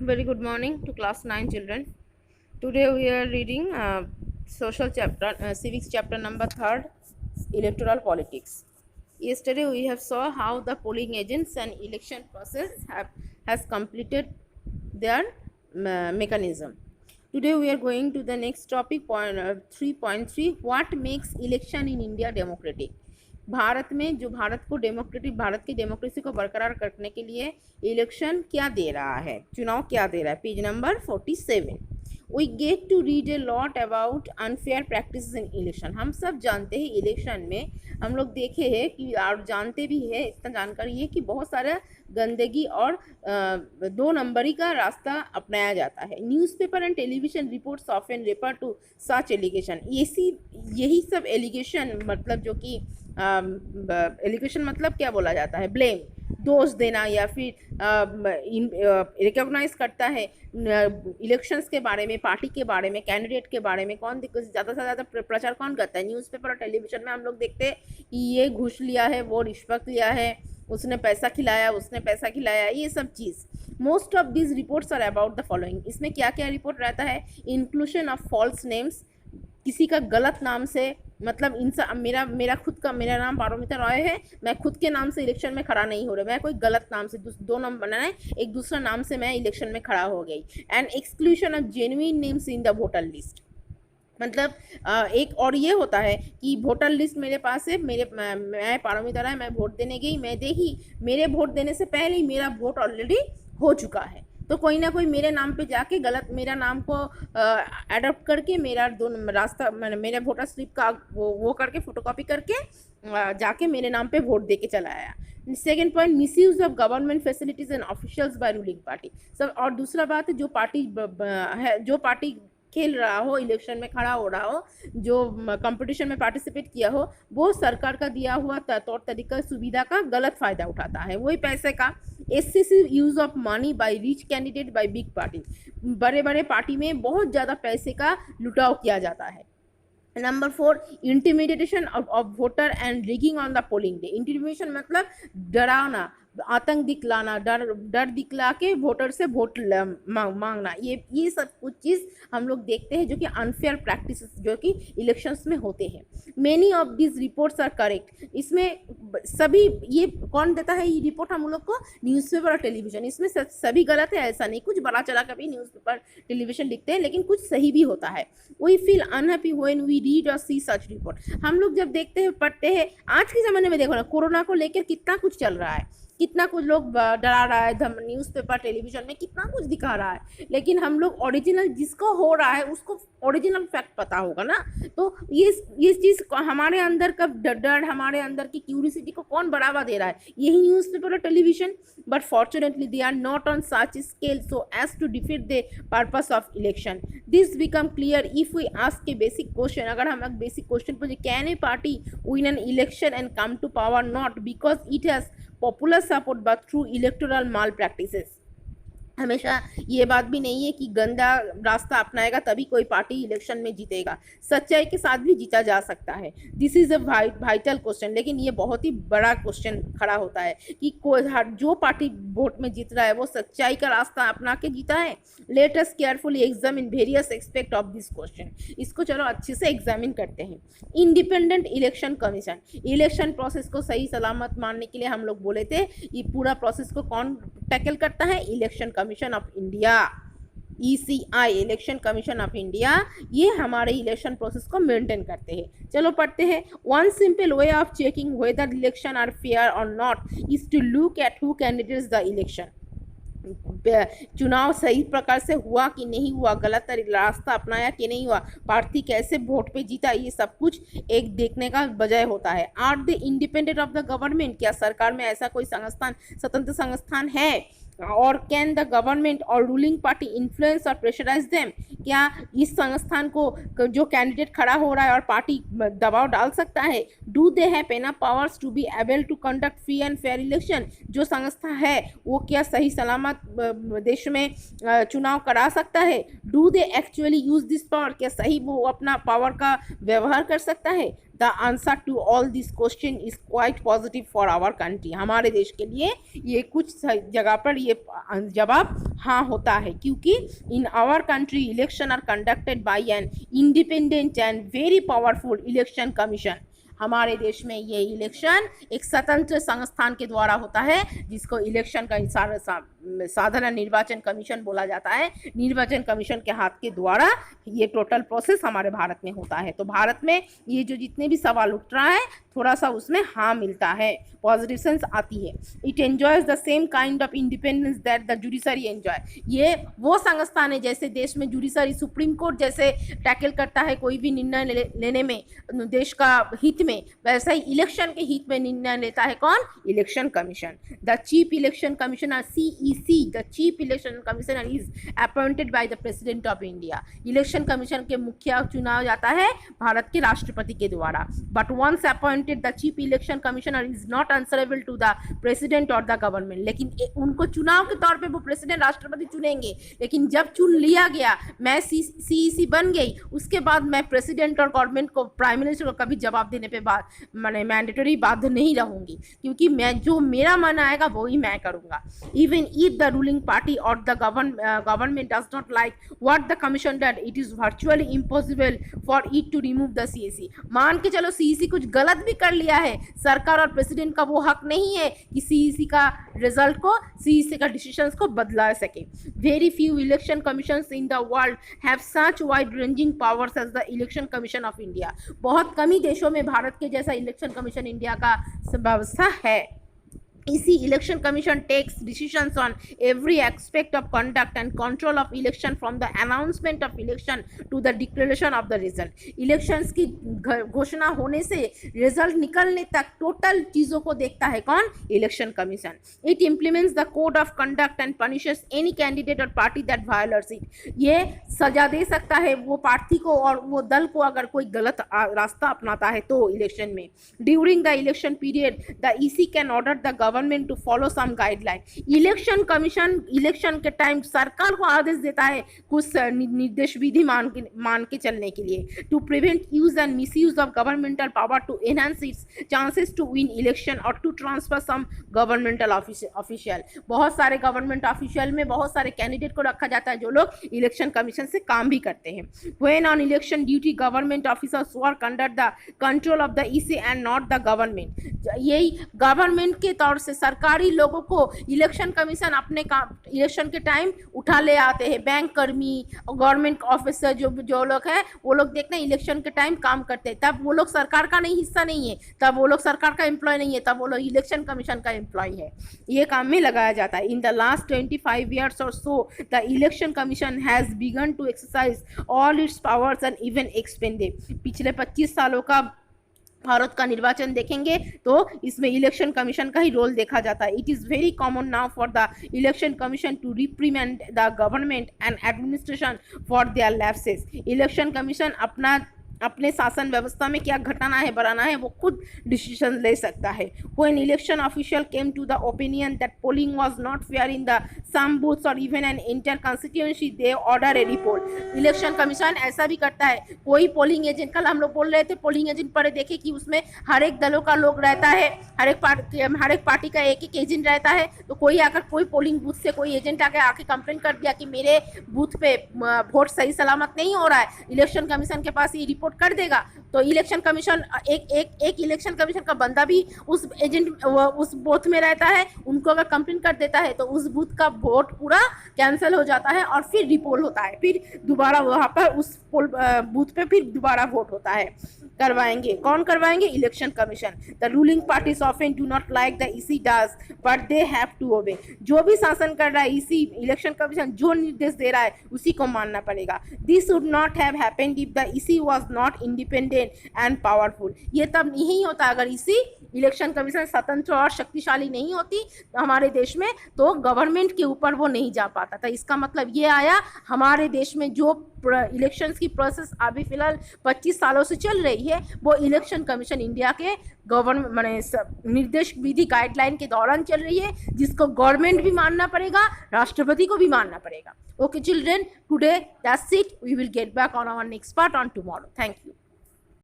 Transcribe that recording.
Very good morning to class 9 children. Today we are reading social chapter, civics chapter number 3rd, electoral politics. Yesterday we have saw how the polling agents and election process has completed their mechanism. Today we are going to the next topic, 3.3, what makes election in India democratic. Bharat में जो भारत की democracy को बरकरार करने के लिए election क्या दे रहा है, चुनाव क्या दे रहा है. Page number 47. We get to read a lot about unfair practice in election. हम सब जानते हैं इलेक्शन में हम लोग देखे हैं कि और जानते भी है, इतना जानकारी है कि बहुत सारा गंदगी और 2 नंबरी का रास्ता अपनाया जाता है. Newspaper and television reports often refer to such allegation. यही सब एलिगेशन मतलब जो कि एलिगेशन मतलब क्या बोला जाता है, ब्लेम, दोष देना या फिर रिकॉग्नाइज करता है इलेक्शंस के बारे में, पार्टी के बारे में, कैंडिडेट के बारे में. कौन ज़्यादा से ज़्यादा प्रचार कौन करता है? न्यूज़पेपर और टेलीविजन में हम लोग देखते हैं कि ये घूस लिया है, वो रिश्वत लिया है, उसने पैसा खिलाया, ये सब चीज़. Most of this reports are about the following. इसमें क्या क्या रिपोर्ट रहता है? इंक्लूशन ऑफ फॉल्स नेम्स, किसी का गलत नाम से, मतलब मेरा नाम पारोमिता रॉय है, मैं खुद के नाम से इलेक्शन में खड़ा नहीं हो रहा, मैं कोई गलत नाम से 2 नाम बनाना है, एक दूसरा नाम से मैं इलेक्शन में खड़ा हो गई. And exclusion of genuine names in the voter list. मतलब एक और ये होता है कि वोटर लिस्ट मेरे पास है, मैं पारोमिता रॉय, मैं वोट देने गई, मैं देखी मेरे वोट देने से पहले ही मेरा वोट ऑलरेडी हो चुका है, तो कोई ना कोई मेरे नाम पे जाके गलत मेरा नाम को एडॉप्ट करके मेरा मेरे वोटर स्लिप का वो करके फोटोकॉपी करके जाके मेरे नाम पे वोट दे के चला आया. Second point, misuse of government facilities and officials by ruling party. सब और दूसरा बात है, जो पार्टी खेल रहा हो, इलेक्शन में खड़ा हो रहा हो, जो कंपटीशन में पार्टिसिपेट किया हो, वो सरकार का दिया हुआ तौर तरीका सुविधा का गलत फ़ायदा उठाता है. वही पैसे का excessive use of money by rich candidate by big party. बड़े बड़े पार्टी में बहुत ज़्यादा पैसे का लुटाव किया जाता है. Number 4, intimidation of voter and rigging on the polling day. Intimidation मतलब डरावना, आतंक दिखलाना, डर दिखला के वोटर से वोट मांगना. ये सब कुछ चीज़ हम लोग देखते हैं जो कि अनफेयर प्रैक्टिस जो कि इलेक्शंस में होते हैं. Many of this reports are correct. इसमें सभी, ये कौन देता है ये रिपोर्ट? हम लोग को न्यूज़पेपर और टेलीविजन. इसमें सभी गलत है ऐसा नहीं, कुछ बड़ा चला कभी न्यूज़पेपर टेलीविजन लिखते हैं, लेकिन कुछ सही भी होता है. We feel unhappy when we read or see such report. हम लोग जब देखते हैं, पढ़ते हैं, आज के ज़माने में देखो ना, कोरोना को लेकर कितना कुछ चल रहा है, कितना कुछ लोग डरा रहा है, न्यूज़पेपर टेलीविजन में कितना कुछ दिखा रहा है, लेकिन हम लोग ओरिजिनल जिसको हो रहा है उसको ओरिजिनल फैक्ट पता होगा ना. तो ये चीज़ हमारे अंदर का डर, हमारे अंदर की क्यूरियोसिटी को कौन बढ़ावा दे रहा है? यही न्यूज़पेपर और television. But fortunately they are not on such scale so as to defeat the purpose of election. This become clear if we ask a basic question. अगर हम एक बेसिक क्वेश्चन पूछे, can a party win an election and come to power not because it has popular support but through electoral malpractices. हमेशा ये बात भी नहीं है कि गंदा रास्ता अपनाएगा तभी कोई पार्टी इलेक्शन में जीतेगा. सच्चाई के साथ भी जीता जा सकता है. This is a vital question. लेकिन ये बहुत ही बड़ा क्वेश्चन खड़ा होता है कि जो पार्टी वोट में जीत रहा है वो सच्चाई का रास्ता अपना के जीता है. Let us carefully examine various aspect of this question. इसको चलो अच्छे से एग्जामिन करते हैं. Independent election commission. Election process को सही सलामत मानने के लिए हम लोग बोले थे, ये पूरा प्रोसेस को कौन टैकल करता है? Election commission of India, ECI, election commission of India. ये हमारे इलेक्शन प्रोसेस को मेंटेन करते हैं. चलो पढ़ते हैं. One simple way of checking whether election are fair or not is to look at who candidates the election. चुनाव सही प्रकार से हुआ कि नहीं हुआ, गलत रास्ता अपनाया कि नहीं हुआ, प्रार्थी कैसे वोट पे जीता, ये सब कुछ एक देखने का बजाय होता है. Are the independent of the government. क्या सरकार में ऐसा कोई संस्थान, स्वतंत्र संस्थान है? और कैन द गवर्नमेंट और रूलिंग पार्टी इन्फ्लुएंस और प्रेशराइज देम. क्या इस संस्थान को जो कैंडिडेट खड़ा हो रहा है और पार्टी दबाव डाल सकता है? Do they have enough powers to be able to conduct free and fair election. जो संस्था है वो क्या सही सलामत देश में चुनाव करा सकता है? Do they actually use this power. क्या सही वो अपना पावर का व्यवहार कर सकता है? The answer to all this question is quite positive for our country. हमारे देश के लिए ये कुछ जगह पर ये जवाब हाँ होता है, क्योंकि in our country election are conducted by an independent and very powerful election commission. हमारे देश में ये इलेक्शन एक स्वतंत्र संस्थान के द्वारा होता है, जिसको इलेक्शन का साधारण निर्वाचन कमीशन बोला जाता है। निर्वाचन कमीशन के हाथ के द्वारा ये टोटल प्रोसेस हमारे भारत में होता है। तो भारत में ये जो जितने भी सवाल उठ रहा है, थोड़ा सा उसमें हाँ मिलता है, पॉजिटिव सेंस आती है। It enjoys the same kind of independence that the judiciary enjoy. ये वो संस्थान है, जैसे देश में जुडिशरी सुप्रीम कोर्ट जैसे टैकल करता है कोई भी निर्णय लेने में देश का हित में, वैसा ही इलेक्शन के हित में निर्णय लेता है कौन? Election commission. The chief election commissioner CEC, the chief election commissioner is appointed by the president of India. Election commission के मुखिया चुना जाता है भारत के राष्ट्रपति के द्वारा। But once appointed the chief election commissioner is not answerable to the president or the government. लेकिन उनको चुनाव के तौर पे वो प्रेसिडेंट राष्ट्रपति चुनेंगे, लेकिन जब चुन लिया गया, मैं CEC बन गई, उसके बाद मैं प्रेसिडेंट और गवर्नमेंट को, प्राइम मिनिस्टर को कभी जवाब देने पे मैंने मैंडेटरी बाध्य नहीं रहूंगी, क्योंकि मैं जो मेरा मन आएगा वो ही मैं करूंगा। Even if the ruling party और the government does not like what the commission did, it is virtually impossible for it to remove the CEC। मान के चलो CEC कुछ गलत भी कर लिया है, सरकार और प्रेसिडेंट का वो हक नहीं है कि CEC का रिजल्ट को, CEC का डिसीजंस को बदला सके। Very few election commissions in the world have such wide ranging powers as the election commission of India. बहुत कम ही देशों में भारत के जैसा इलेक्शन कमीशन इंडिया का व्यवस्था है। इसी election commission takes decisions on every aspect of conduct and control of election from the announcement of election to the declaration of the result. Elections की घोषणा होने से रिजल्ट निकलने तक टोटल चीज़ों को देखता है कौन? Election commission. It implements the code of conduct and punishes any candidate और पार्टी दैट वायोलेट्स इट। ये सजा दे सकता है वो प्रार्थी को और वो दल को अगर कोई गलत रास्ता अपनाता है तो इलेक्शन में। During the election period the EC can order the government to follow some guideline. Election commission election के टाइम सरकार को आदेश देता है कुछ निर्देश विधि मान के चलने के लिए। To prevent use and misuse of governmental power to enhance its chances to win election और to transfer some governmental official. बहुत सारे गवर्नमेंट ऑफिशियल में बहुत सारे कैंडिडेट को रखा जाता है जो लोग इलेक्शन कमीशन से काम भी करते हैं। When on election duty government officers work under the control of the EC and not the government. यही गवर्नमेंट के तौर से सरकारी लोगों को इलेक्शन कमीशन अपने काम इलेक्शन के टाइम उठा ले आते हैं। बैंक कर्मी, गवर्नमेंट ऑफिसर जो लोग हैं वो लोग देखते हैं इलेक्शन के टाइम काम करते हैं, तब वो लोग सरकार का नहीं हिस्सा नहीं है, तब वो लोग सरकार का एम्प्लॉय नहीं है, तब वो लोग इलेक्शन कमीशन का एम्प्लॉय है। ये काम में लगाया जाता है। In the last 25 years or so the election commission has begun to exercise all its powers and even expanded. पिछले 25 सालों का भारत का निर्वाचन देखेंगे तो इसमें इलेक्शन कमीशन का ही रोल देखा जाता है। It is very common now for the election commission to reprimand the government and administration for their lapses. Election commission अपने शासन व्यवस्था में क्या घटाना है बढ़ाना है वो खुद डिसीजन ले सकता है। When election official came to the opinion that polling was not fair in the some booths or even an entire constituency they order a report. इलेक्शन कमीशन ऐसा भी करता है, कोई पोलिंग एजेंट, कल हम लोग बोल रहे थे पोलिंग एजेंट पर देखे कि उसमें हर एक दलों का लोग रहता है, हर एक पार्टी का एक एजेंट रहता है। तो कोई आकर कोई पोलिंग बूथ से कोई एजेंट आके कंप्लेन कर दिया कि मेरे बूथ पे वोट सही सलामत नहीं हो रहा है, इलेक्शन कमीशन के पास ये रिपोर्ट कर देगा। तो इलेक्शन कमीशन एक इलेक्शन कमीशन का बंदा भी उस एजेंट उस बूथ में रहता है, उनको अगर कंप्लेन कर देता है तो उस बूथ का वोट पूरा कैंसिल हो जाता है और फिर रिपोल होता है, फिर दोबारा वहाँ पर उस बूथ पे फिर दोबारा वोट होता है। करवाएंगे कौन करवाएंगे? Election commission. The ruling parties often do not like the EC does but they have to obey. जो भी शासन कर रहा है EC इलेक्शन कमीशन जो निर्देश दे रहा है उसी को मानना पड़ेगा। This would not have happened if the EC was not independent and powerful. ये तब नहीं होता अगर EC इलेक्शन कमीशन स्वतंत्र और शक्तिशाली नहीं होती हमारे देश में, तो गवर्नमेंट के ऊपर वो नहीं जा पाता था। इसका मतलब ये आया हमारे देश में जो इलेक्शंस की प्रोसेस अभी फिलहाल 25 सालों से चल रही है वो इलेक्शन कमीशन इंडिया के गवर्नमेंट निर्देश विधि गाइडलाइन के दौरान चल रही है, जिसको गवर्नमेंट भी मानना पड़ेगा, राष्ट्रपति को भी मानना पड़ेगा। Okay children, today that's it. We will get back on our next part on tomorrow. Thank you.